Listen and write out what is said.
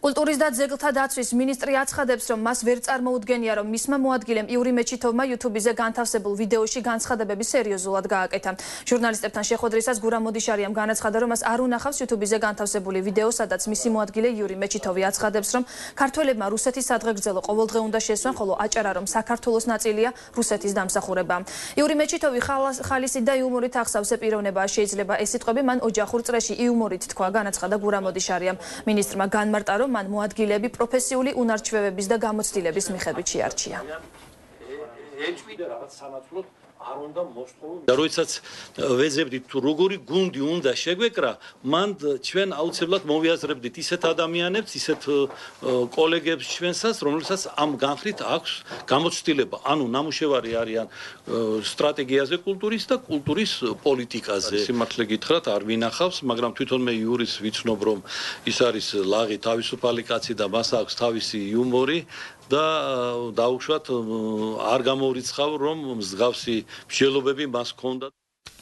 კულტურის და ძეგლთა დაცვის მინისტრი აცხადებს, რომ მას ვერ წარმოუდგენია, რომ მისმა მოადგილემ იური მეჩითოვმა YouTube-ზე განთავსებულ ვიდეოში განცხადებები სერიოზულად გააკეთა. ჟურნალისტებთან შეხვედრისას გურამ მოდიშარიამ განაცხადა, რომ მას არ უნახავს YouTube-ზე განთავსებული ვიდეო, სადაც მისი მოადგილე იური მეჩითოვი აცხადებს, რომ ქართველებმა რუსეთის სადღეგრძელო ყოველდღე უნდა შესვან, ხოლო აჭარა, რომ საქართველოს ნაწილია რუსეთის დამსახურება. იური მეჩითოვი ხალისით და იუმორით ახსავს ეპიროვნებაა, შეიძლება ეს სიტყვები მან ოჯახურ წრეში იუმორით თქვა, განაცხადა გურამ მოდიშარიამ. მინისტრმა განმარტა, რომ მან მოადგილეები პროფესიული უნარჩვევების და გამოცდილების მიხედვით შეარჩია. როდესაც ვეძებდით თუ როგორი გუნდი უნდა შეგვეკრა, მან ჩვენ აუცილებლად მოვიაზრებდით ისეთ ადამიანებს, ისეთ კოლეგებს ჩვენსას, რომელსაც ამ განხრით აქვს გამოცდილება, ანუ ნამუშევარი არიან სტრატეგიაზე კულტურის და კულტურის პოლიტიკაზე. სიმართლე გითხრათ, არ ვინახავს, მაგრამ თვითონ მე იურის ვიცნობ, რომ ის არის ლაღი, თავისუფალი კაცი და მას აქვს თავისი იუმორი. და დაუშვათ არ გამოვრიცხავ, რომ მსგავსი მსჯელობები მას ჰქონდა.